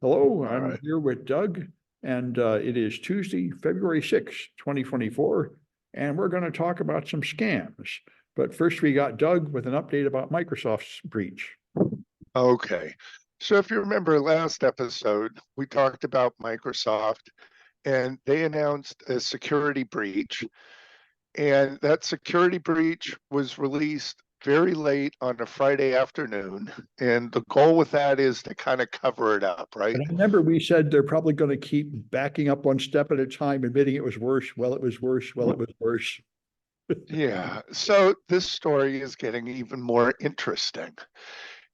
Hello, All I'm right. here with Doug, and it is Tuesday, February 6th, 2024, and we're going to talk about some scams. But first, we got Doug with an update about Microsoft's breach. Okay. So if you remember last episode, we talked about Microsoft and they announced a security breach. And that security breach was released very late on a Friday afternoon. And the goal with that is to kind of cover it up, right? And I remember we said they're probably going to keep backing up one step at a time, admitting it was worse. Well, it was worse. Well, it was worse. Yeah. So this story is getting even more interesting.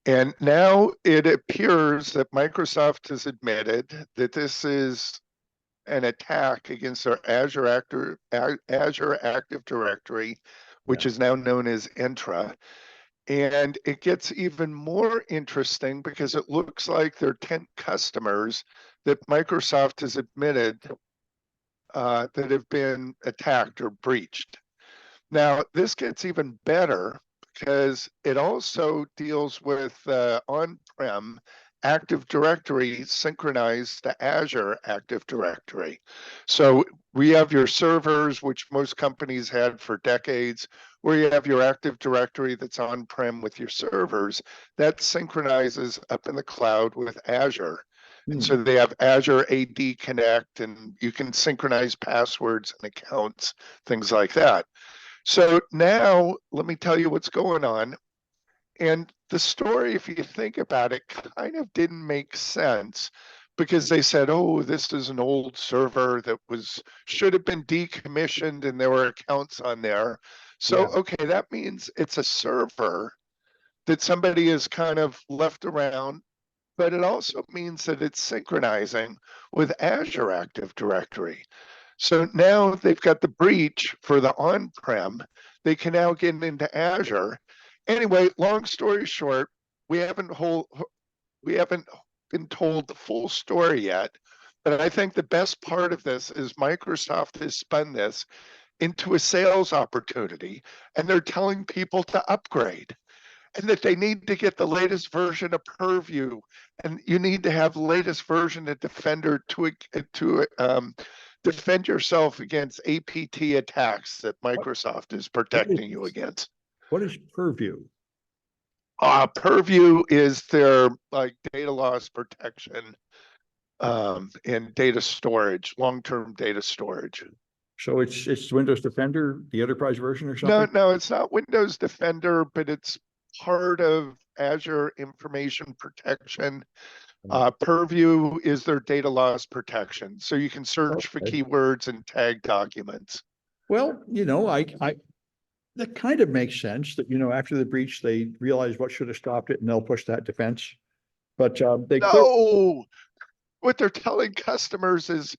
And now it appears that Microsoft has admitted that this is an attack against our Azure Active Directory, Yeah. which is now known as Entra. And it gets even more interesting because it looks like there are 10 customers that Microsoft has admitted that have been attacked or breached. Now, this gets even better because it also deals with on-prem Active Directory synchronized to Azure Active Directory. So we have your servers, which most companies had for decades, where you have your Active Directory that's on-prem with your servers. That synchronizes up in the cloud with Azure. And so they have Azure AD Connect, and you can synchronize passwords and accounts, things like that. So now let me tell you what's going on. And the story, if you think about it, kind of didn't make sense because they said, oh, this is an old server that should have been decommissioned and there were accounts on there. So, Yeah. okay, that means it's a server that somebody has kind of left around, but it also means that it's synchronizing with Azure Active Directory. So now they've got the breach for the on-prem. They can now get into Azure. Anyway, long story short, we haven't been told the full story yet. But I think the best part of this is Microsoft has spun this into a sales opportunity, and they're telling people to upgrade and that they need to get the latest version of Purview, and you need to have the latest version of Defender to defend yourself against APT attacks that What, Microsoft is what is, protecting you against. what is Purview? Purview is their like data loss protection and data storage, long-term data storage. So it's Windows Defender, the enterprise version or No, something? no, it's not Windows Defender, but it's part of Azure Information Protection. Purview is their data loss protection. So you can search for Okay. keywords and tag documents. Well, I that kind of makes sense that, after the breach, they realize what should have stopped it and they'll push that defense. But they clearly, No, what they're telling customers is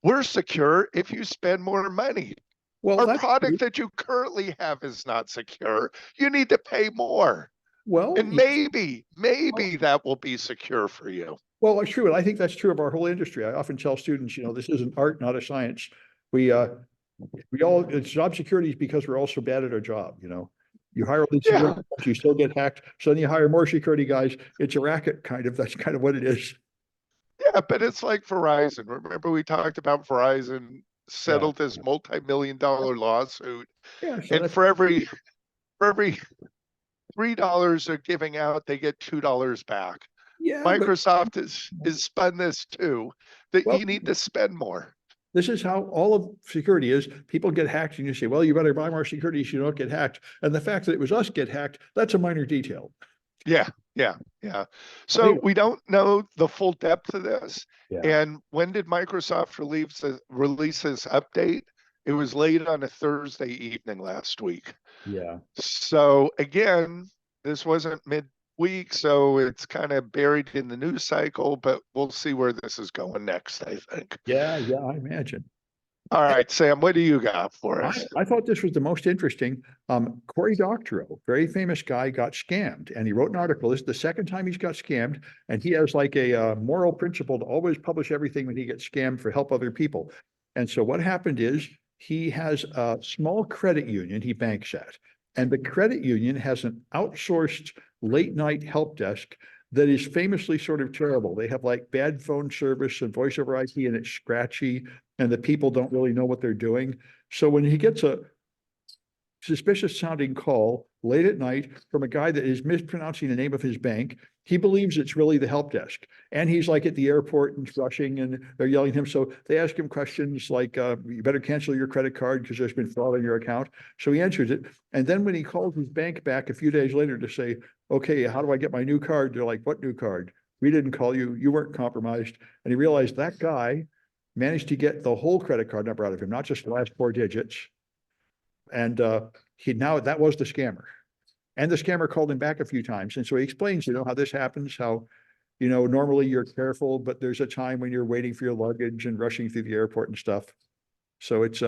we're secure if you spend more money. well, Our that's true. product that you currently have is not secure. You need to pay more. Well, And yes. maybe that will be secure for you. Well, it's true. And I think that's true of our whole industry. I often tell students, this is an art, not a science. It's job security is because we're all so bad at our job. You hire all these security Yeah, guys, you still get hacked. So then you hire more security guys. It's a racket, kind of. That's kind of what it is. yeah, but it's like Verizon. Remember we talked about Verizon Yeah. settled this multi-million dollar lawsuit, Yeah. So and that's, for every $3 they're giving out, they get $2 back. yeah. But, Microsoft is spun this too, that well, you need to spend more. this is how all of security is. People get hacked and you say, well, you better buy more security so you don't get hacked. And the fact that it was us get hacked, that's a minor detail. Yeah, yeah, yeah. So Anyway, we don't know the full depth of this. yeah. And when did Microsoft release this update? It was late on a Thursday evening last week. Yeah. So again, this wasn't midweek, so it's kind of buried in the news cycle, but we'll see where this is going next, I think. Yeah. Yeah. I imagine. All right, Sam, what do you got for I, us? I thought this was the most interesting. Cory Doctorow, very famous guy, got scammed, and he wrote an article. This is the second time he's got scammed, and he has like a moral principle to always publish everything when he gets scammed for help other people. And so what happened is he has a small credit union he banks at, and the credit union has an outsourced late night help desk that is famously sort of terrible. They have like bad phone service and voice over IP, and it's scratchy, and the people don't really know what they're doing. So when he gets a suspicious sounding call late at night from a guy that is mispronouncing the name of his bank, he believes it's really the help desk. And he's like at the airport and rushing, and they're yelling at him. So they ask him questions like, you better cancel your credit card because there's been fraud on your account. So he answers it. And then when he calls his bank back a few days later to say, okay, how do I get my new card? They're like, what new card? We didn't call you. You weren't compromised. And he realized that guy managed to get the whole credit card number out of him, not just the last 4 digits. And that was the scammer. And the scammer called him back a few times. And so he explains, how this happens, how, normally you're careful, but there's a time when you're waiting for your luggage and rushing through the airport and stuff. So it's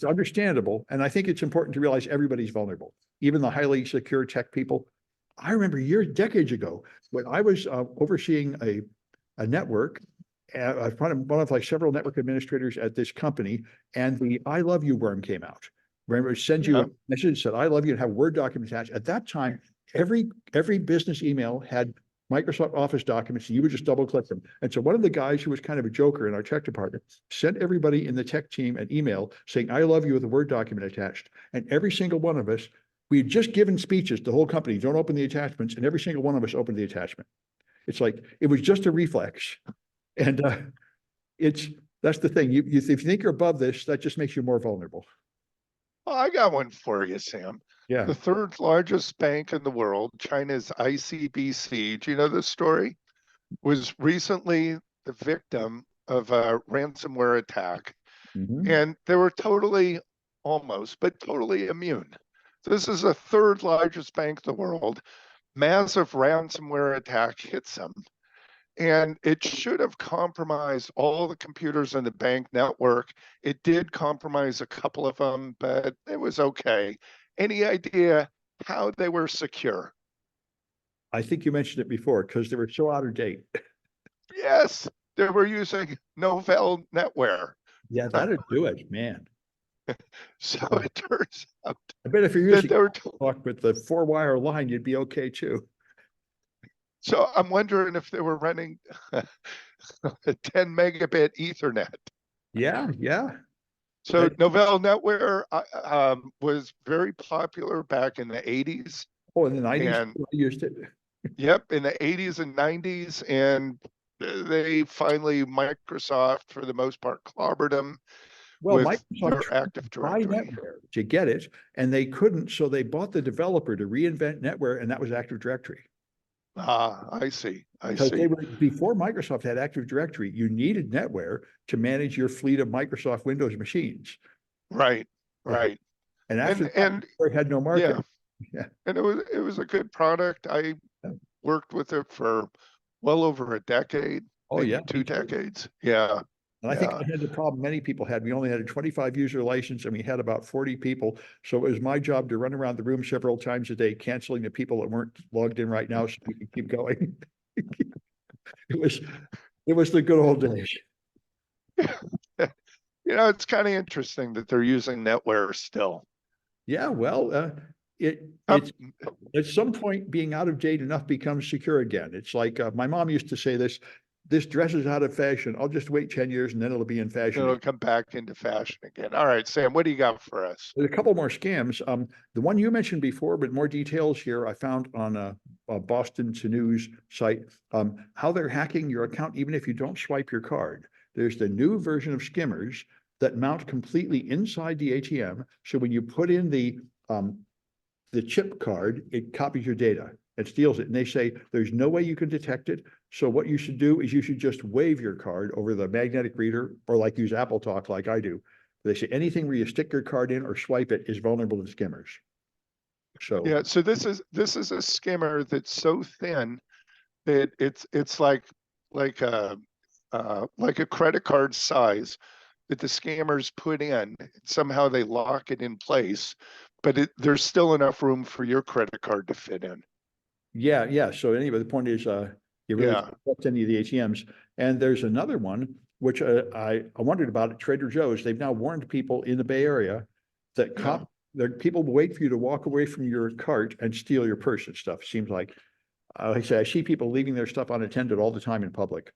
understandable. And I think it's important to realize everybody's vulnerable, even the highly secure tech people. I remember decades ago, when I was overseeing a network, one of like several network administrators at this company, and the I love you worm came out. Remember, it sends you a message that said, I love you, and have Word document attached. At that time, every business email had Microsoft Office documents, and you would just double click them. And so one of the guys who was kind of a joker in our tech department sent everybody in the tech team an email saying, I love you, with a Word document attached. And every single one of us, we had just given speeches to the whole company, don't open the attachments, and every single one of us opened the attachment. It's like, it was just a reflex. And that's the thing. If you think you're above this, that just makes you more vulnerable. Well, I got one for you, Sam. Yeah. The third largest bank in the world, China's ICBC, do you know this story? Was recently the victim of a ransomware attack. Mm-hmm. And they were totally immune. So this is the third largest bank in the world. Massive ransomware attack hits them. And it should have compromised all the computers in the bank network. It did compromise a couple of them, but it was okay. Any idea how they were secure? I think you mentioned it before, because they were so out of date. Yes, they were using Novell NetWare. Yeah, that'd do it, man. So it turns out I bet if you're that using they were talk with the 4-wire line, you'd be okay too. So I'm wondering if they were running a 10 megabit Ethernet. Yeah, yeah. So Novell NetWare was very popular back in the 80s. Oh, in the 90s, And I used it. Yep, in the 80s and 90s. And they finally, Microsoft, for the most part, clobbered them Well, with Microsoft their tried Active to buy Directory. NetWare to get it, and they couldn't, so they bought the developer to reinvent NetWare, and that was Active Directory. Ah, I see. Because before Microsoft had Active Directory, you needed NetWare to manage your fleet of Microsoft Windows machines. Right. And after that, NetWare had no market. Yeah. And it was a good product. I worked with it for well over a decade. Oh, yeah. 2 decades. Yeah. And I think I had the problem many people had. We only had a 25 user license, and we had about 40 people. So it was my job to run around the room several times a day, canceling the people that weren't logged in right now so we could keep going. It was the good old days. It's kind of interesting that they're using NetWare still. Yeah, well, it's at some point being out of date enough becomes secure again. It's like my mom used to say this dress is out of fashion. I'll just wait 10 years and then it'll be in fashion. It'll come back into fashion again. All right, Sam, what do you got for us? There's a couple more scams. The one you mentioned before, but more details here I found on a Boston News site, how they're hacking your account even if you don't swipe your card. There's the new version of skimmers that mount completely inside the ATM. So when you put in the chip card, it copies your data. It steals it. And they say there's no way you can detect it. So what you should do is you should just wave your card over the magnetic reader, or like use Apple Talk like I do. They say anything where you stick your card in or swipe it is vulnerable to skimmers. So yeah, so this is a skimmer that's so thin that it's like a credit card size that the scammers put in. Somehow they lock it in place, but there's still enough room for your credit card to fit in. Yeah. So anyway, the point is, you really can't trust any of the ATMs. And there's another one which I wondered about at Trader Joe's. They've now warned people in the Bay Area that people will wait for you to walk away from your cart and steal your purse and stuff. Seems like like I say, I see people leaving their stuff unattended all the time in public.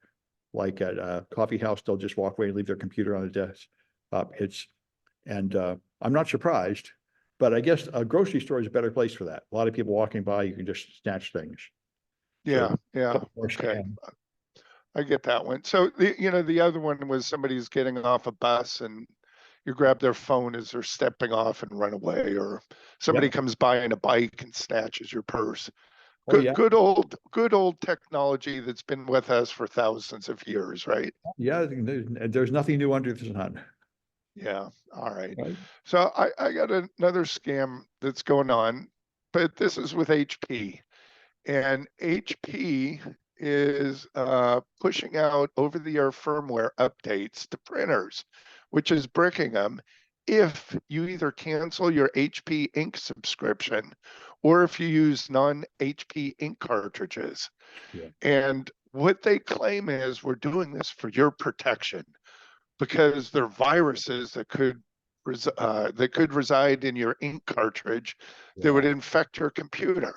Like at a coffee house, they'll just walk away and leave their computer on the desk. I'm not surprised, but I guess a grocery store is a better place for that. A lot of people walking by, you can just snatch things. So Yeah, yeah, more okay. scam. I get that one. So the other one was somebody's getting off a bus and you grab their phone as they're stepping off and run away, or somebody Yeah. comes by in a bike and snatches your purse. Oh yeah. Good old technology that's been with us for thousands of years, right? Yeah. There's nothing new under the sun. Yeah. All right. Right. So I got another scam that's going on, but this is with HP. And HP is pushing out over-the-air firmware updates to printers, which is bricking them if you either cancel your HP ink subscription or if you use non-HP ink cartridges. Yeah. And what they claim is we're doing this for your protection because there are viruses that could reside in your ink cartridge that would Yeah. infect your computer.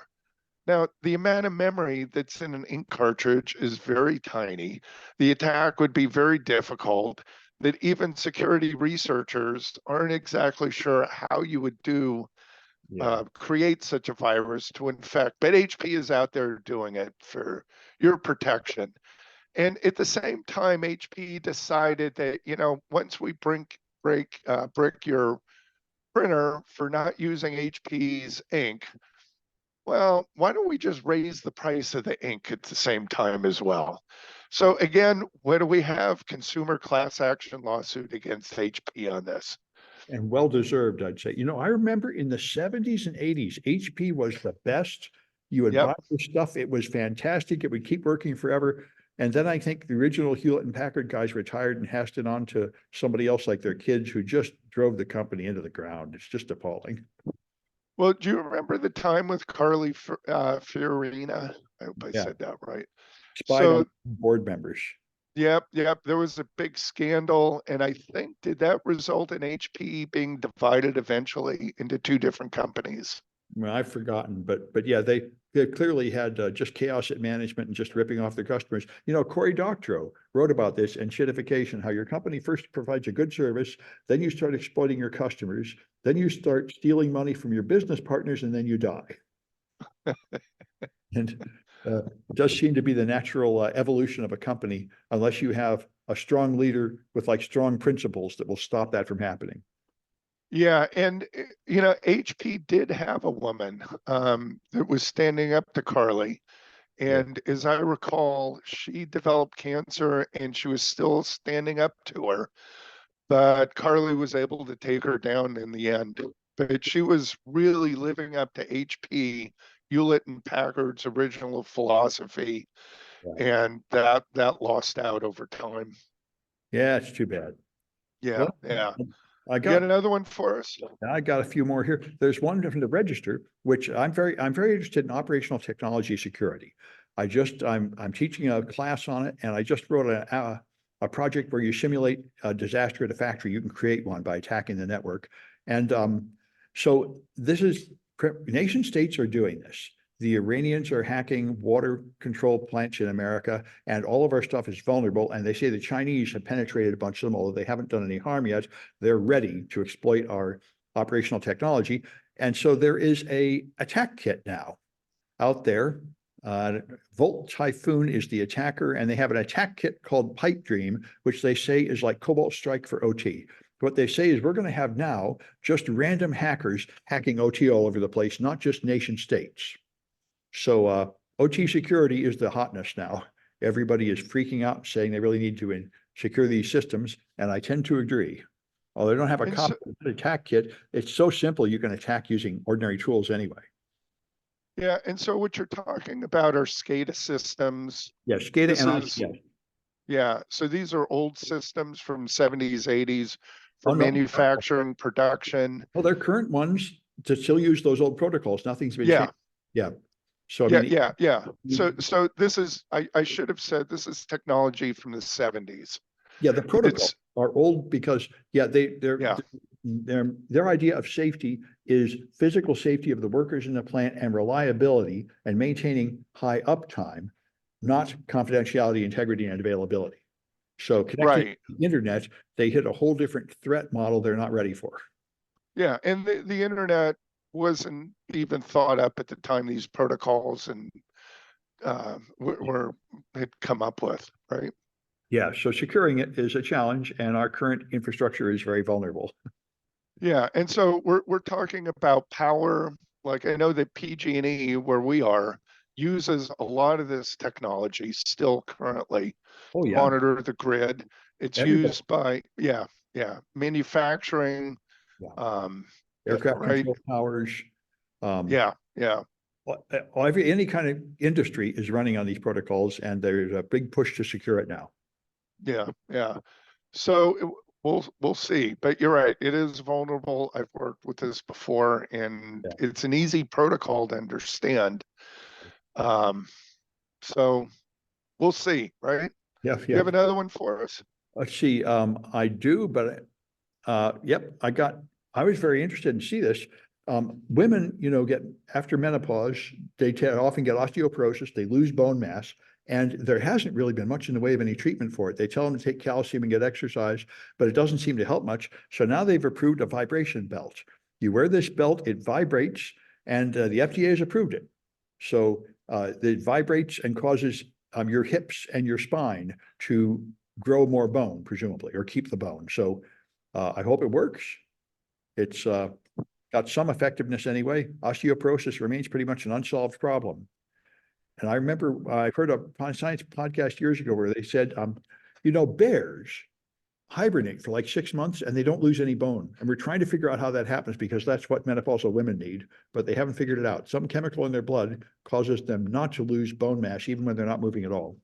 Now, the amount of memory that's in an ink cartridge is very tiny. The attack would be very difficult, that even security researchers aren't exactly sure how you would Yeah. create such a virus to infect. But HP is out there doing it for your protection. And at the same time, HP decided that, once we brick your printer for not using HP's ink, well, why don't we just raise the price of the ink at the same time as well? So again, what do we have? Consumer class action lawsuit against HP on this. And well deserved, I'd say. I remember in the 70s and 80s, HP was the best. You would buy Yep. the stuff, it was fantastic. It would keep working forever. And then I think the original Hewlett and Packard guys retired and passed it on to somebody else, like their kids, who just drove the company into the ground. It's just appalling. Well, do you remember the time with Carly Fiorina? I hope I Yeah. said that right. Spied on So, board members. yep, there was a big scandal, and I think did that result in HP being divided eventually into two different companies? Well, I've forgotten, but yeah, they clearly had just chaos at management and just ripping off their customers. Cory Doctorow wrote about this and shitification, how your company first provides a good service, then you start exploiting your customers, then you start stealing money from your business partners, and then you die. And it does seem to be the natural evolution of a company, unless you have a strong leader with like strong principles that will stop that from happening. Yeah, and HP did have a woman that was standing up to Carly. Yeah. And as I recall, she developed cancer and she was still standing up to her. But Carly was able to take her down in the end. But she was really living up to HP, Hewlett and Packard's original philosophy, Yeah. and that lost out over time. Yeah, it's too bad. Yeah, Well, yeah. I You got got another one for us? I got a few more here. There's one from the register, which I'm very interested in operational technology security. I'm teaching a class on it, and I just wrote a project where you simulate a disaster at a factory. You can create one by attacking the network. And so this is nation states are doing this. The Iranians are hacking water control plants in America, and all of our stuff is vulnerable. And they say the Chinese have penetrated a bunch of them, although they haven't done any harm yet. They're ready to exploit our operational technology. And so there is a attack kit now out there. Volt Typhoon is the attacker, and they have an attack kit called Pipe Dream, which they say is like Cobalt Strike for OT. What they say is we're going to have now just random hackers hacking OT all over the place, not just nation states. So OT security is the hotness now. Everybody is freaking out, saying they really need to secure these systems, and I tend to agree. Although they don't have a And copy of the attack kit, it's so simple you can attack using ordinary tools anyway. Yeah, and so what you're talking about are SCADA systems. Yeah, SCADA This and is ICS. Yeah, so these are old systems from 70s, 80s for Oh no, manufacturing, production. well, they're current ones to still use those old protocols. Nothing's been Yeah, changed. Yeah. So I mean, yeah. So this is I should have said this is technology from the 70s. yeah, the protocols It's are old because they're Yeah. their idea of safety is physical safety of the workers in the plant and reliability and maintaining high uptime, not confidentiality, integrity, and availability. So connecting Right. to the internet, they hit a whole different threat model they're not ready for. Yeah. And the internet wasn't even thought up at the time these protocols and were had come up with, right? Yeah, so securing it is a challenge, and our current infrastructure is very vulnerable. Yeah. And so we're talking about power. Like I know that PG&E, where we are, uses a lot of this technology still currently Oh, to yeah, monitor the grid. It's everybody, used by, yeah, manufacturing, yeah, um, aircraft right? control towers, um, Yeah. any kind of industry is running on these protocols, and there's a big push to secure it now. Yeah. So we'll see, but you're right. It is vulnerable. I've worked with this before, and Yeah, it's an easy protocol to understand. Um, so we'll see, right? yeah, You yeah. have another one for us? Let's see. I do, but yep, I was very interested in see this. Women, get after menopause, they often get osteoporosis, they lose bone mass, and there hasn't really been much in the way of any treatment for it. They tell them to take calcium and get exercise, but it doesn't seem to help much. So now they've approved a vibration belt. You wear this belt, it vibrates, and the FDA has approved it. So it vibrates and causes your hips and your spine to grow more bone, presumably, or keep the bone. So I hope it works. It's got some effectiveness anyway. Osteoporosis remains pretty much an unsolved problem. And I remember I heard a science podcast years ago where they said, bears hibernate for like 6 months and they don't lose any bone. And we're trying to figure out how that happens because that's what menopausal women need, but they haven't figured it out. Some chemical in their blood causes them not to lose bone mass even when they're not moving at all.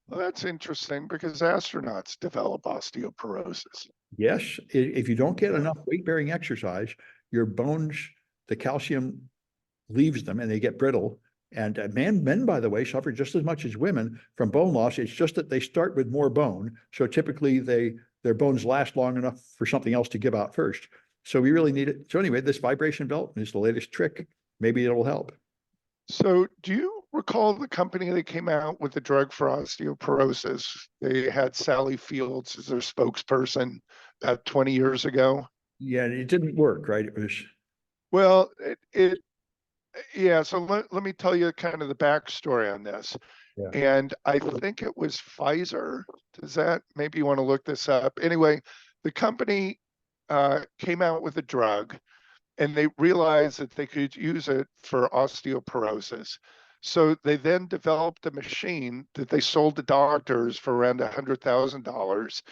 Well, that's interesting because astronauts develop osteoporosis. Yes, if you don't get Yeah. enough weight bearing exercise, your bones, the calcium leaves them and they get brittle. And men, by the way, suffer just as much as women from bone loss. It's just that they start with more bone. So typically their bones last long enough for something else to give out first. So we really need it. So anyway, this vibration belt is the latest trick. Maybe it'll help. So do you recall the company that came out with the drug for osteoporosis? They had Sally Fields as their spokesperson about 20 years ago. Yeah, it didn't work, right? It was, Well, yeah, so let me tell you kind of the backstory on this. yeah. And I think it was Pfizer. Does that, maybe you want to look this up? Anyway, the company came out with a drug and they realized that they could use it for osteoporosis. So they then developed a machine that they sold to doctors for around $100,000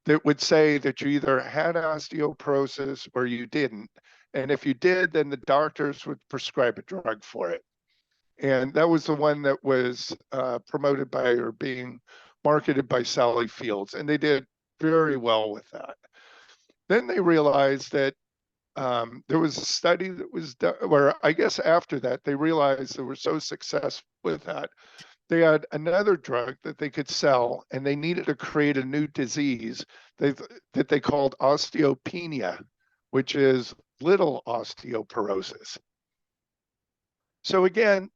that would say that you either had osteoporosis or you didn't. And if you did, then the doctors would prescribe a drug for it. And that was the one that was promoted by or being marketed by Sally Fields. And they did very well with that. Then they realized that there was a study that was done where I guess after that, they realized they were so successful with that. They had another drug that they could sell and they needed to create a new disease that they called osteopenia, which is little osteoporosis. So again,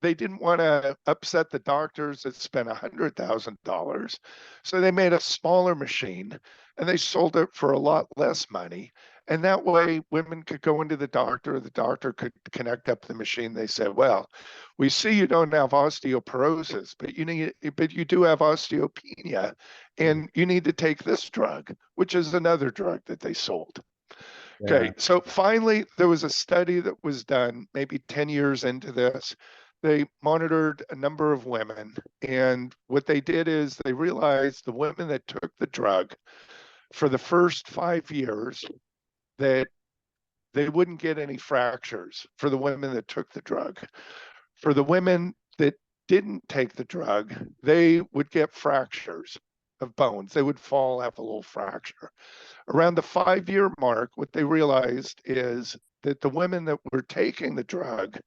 they didn't want to upset the doctors that spent $100,000. So they made a smaller machine and they sold it for a lot less money. And that way women could go into the doctor could connect up the machine. They said, well, we see you don't have osteoporosis, but you do have osteopenia and you need to take this drug, which is another drug that they sold. Yeah. Okay, so finally, there was a study that was done maybe 10 years into this. They monitored a number of women, and what they did is they realized the women that took the drug for the first 5 years that they wouldn't get any fractures for the women that took the drug. For the women that didn't take the drug, they would get fractures of bones. They would fall, have a little fracture. Around the 5 year mark, what they realized is that the women that were taking the drug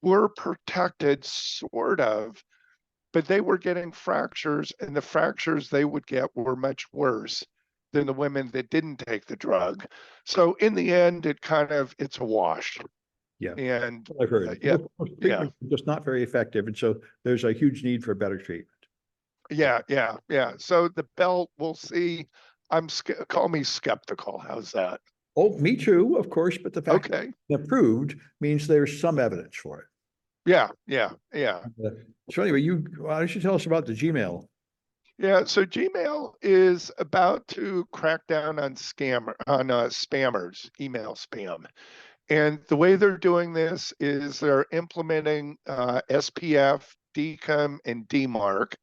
were protected, sort of, but they were getting fractures, and the fractures they would get were much worse than the women that didn't take the drug. So in the end, it's a wash. Yeah, And I've heard. yeah, Most yeah, treatments are just not very effective, and so there's a huge need for better treatment. yeah. So the belt, we'll see. Call me skeptical. How's that? Oh, me too, of course, but the fact Okay. that it's approved means there's some evidence for it. Yeah. Uh, So anyway, why don't you tell us about the Gmail? Yeah, so Gmail is about to crack down on spammers, email spam. And the way they're doing this is they're implementing SPF, DCOM, and DMARC.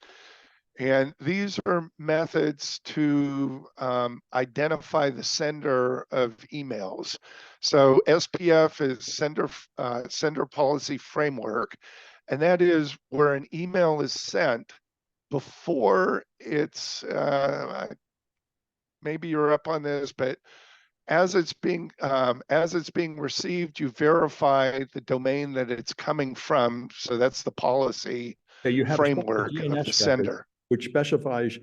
And these are methods to identify the sender of emails. So SPF is sender policy framework, and that is where an email is sent before it's maybe you're up on this, but as it's being received, you verify the domain that it's coming from. So that's the policy Yeah, you have a special framework of the DNS record, sender. which specifies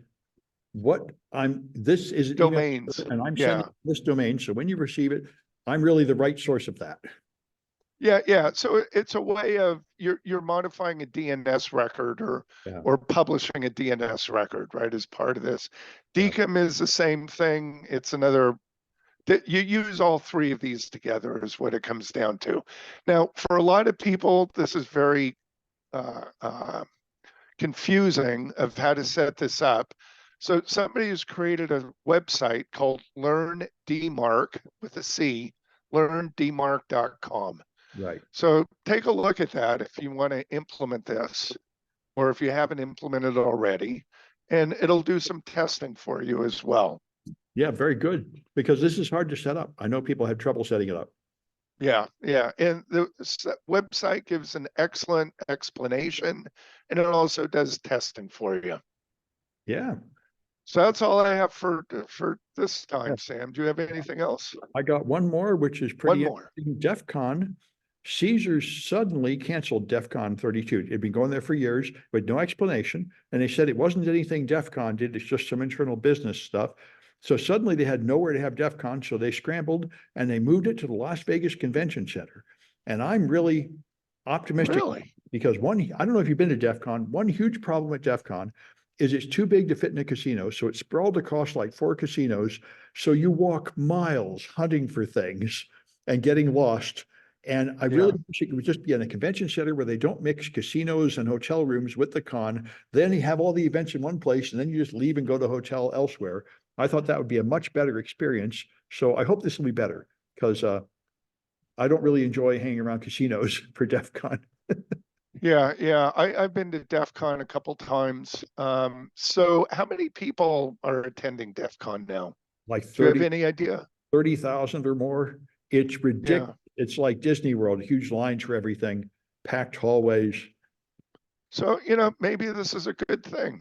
this is an email Domains. and I'm Yeah. sending this domain. So when you receive it, I'm really the right source of that. Yeah. So it's a way of you're modifying a DNS record Yeah. or publishing a DNS record, right? As part of this. Yeah. DCOM is the same thing. It's another that you use all three of these together is what it comes down to. Now, for a lot of people, this is very confusing of how to set this up. So somebody has created a website called Learn DMARC with a C, learndmarc.com. Right. So take a look at that if you want to implement this, or if you haven't implemented it already, and it'll do some testing for you as well. Yeah, very good. Because this is hard to set up. I know people have trouble setting it up. Yeah. And the website gives an excellent explanation, and it also does testing for you. Yeah. So that's all I have for this time, Yeah. Sam. Do you have anything else? I got one more, which is One pretty more. interesting. DEF CON. Caesars suddenly canceled DEF CON 32. It'd been going there for years with no explanation. And they said it wasn't anything DEF CON did, it's just some internal business stuff. So suddenly they had nowhere to have DEF CON. So they scrambled and they moved it to the Las Vegas Convention Center. And I'm really optimistic Really? because I don't know if you've been to DEF CON, one huge problem with DEF CON is it's too big to fit in a casino. So it's sprawled across like 4 casinos. So you walk miles hunting for things and getting lost. And I really wish it would just be in a convention center where they don't mix casinos and hotel rooms with the con. Then you have all the events in one place and then you just leave and go to a hotel elsewhere. I thought that would be a much better experience. So I hope this will be better because I don't really enjoy hanging around casinos for DEF CON. Yeah. I've been to DEF CON a couple times. So how many people are attending DEF CON now? Like Do you have any idea? 30,000 or more. It's ridiculous. Yeah. It's like Disney World, huge lines for everything, packed hallways. So, maybe this is a good thing.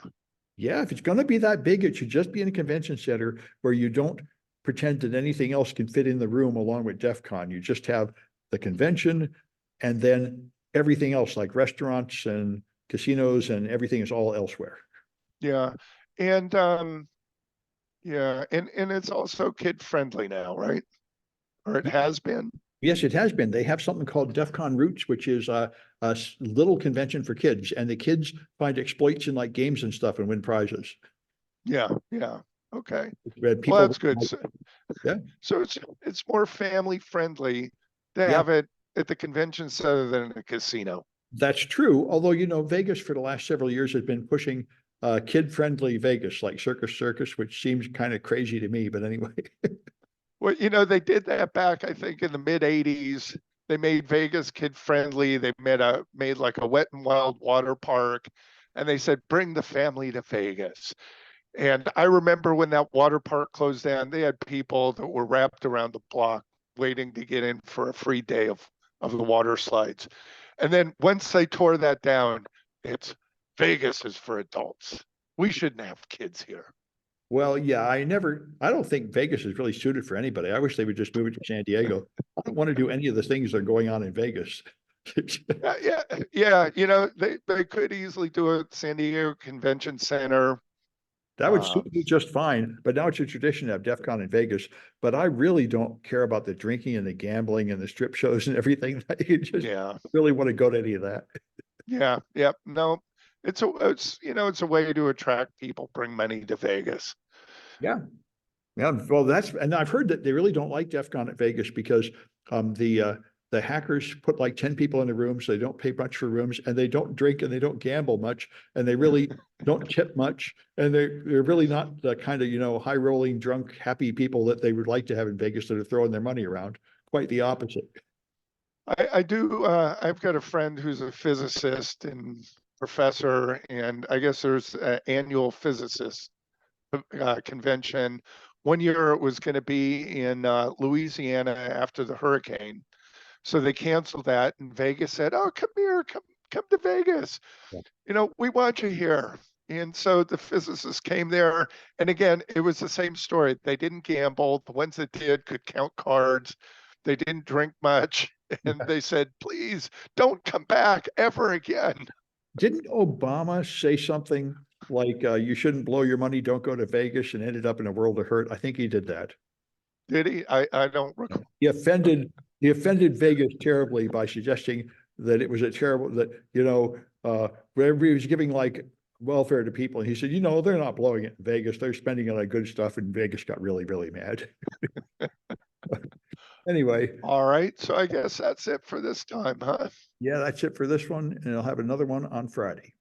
Yeah, if it's going to be that big, it should just be in a convention center where you don't pretend that anything else can fit in the room along with DEF CON. You just have the convention and then everything else like restaurants and casinos and everything is all elsewhere. Yeah. And and it's also kid friendly now, right? Or it has been. Yes, it has been. They have something called DEF CON Roots, which is a little convention for kids, and the kids find exploits in like games and stuff and win prizes. Yeah. Okay. People, Well, that's good. Yeah. So it's more family friendly to have it at the convention center than a casino. That's true. Although, Vegas for the last several years has been pushing kid-friendly Vegas, like Circus, which seems kind of crazy to me, but anyway. Well, they did that back, I think, in the mid '80s. They made Vegas kid friendly. They made like a Wet and Wild water park, and they said, bring the family to Vegas. And I remember when that water park closed down, they had people that were wrapped around the block waiting to get in for a free day of the water slides. And then once they tore that down, it's Vegas is for adults. We shouldn't have kids here. Well, yeah, I don't think Vegas is really suited for anybody. I wish they would just move it to San Diego. I don't want to do any of the things that are going on in Vegas. Yeah. They could easily do it. San Diego Convention Center. That would suit me just fine, but now it's a tradition to have DEF CON in Vegas. But I really don't care about the drinking and the gambling and the strip shows and everything. I just Yeah, really want to go to any of that. yeah, yeah. No, it's it's a way to attract people, bring money to Vegas. Yeah. Yeah, well, and I've heard that they really don't like DEF CON at Vegas because the hackers put like 10 people in the room, so they don't pay much for rooms, and they don't drink and they don't gamble much, and they really don't tip much, and they're really not the kind of, high rolling, drunk, happy people that they would like to have in Vegas that are throwing their money around. Quite the opposite. I do. I've got a friend who's a physicist and professor, and I guess there's an annual physicist convention. One year it was going to be in Louisiana after the hurricane, so they canceled that. And Vegas said, "Oh, come here, come to Vegas. We want you here." And so the physicists came there, and again, it was the same story. They didn't gamble. The ones that did could count cards. They didn't drink much, and they said, "Please don't come back ever again." Didn't Obama say something like, you shouldn't blow your money, don't go to Vegas, and ended up in a world of hurt? I think he did that. Did he? I don't recall. He offended Vegas terribly by suggesting that it was a terrible that, wherever he was giving like welfare to people. And he said, they're not blowing it in Vegas. They're spending it on good stuff. And Vegas got really, really mad. Anyway. All right. So I guess that's it for this time, huh? Yeah, that's it for this one. And I'll have another one on Friday.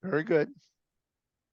Very good.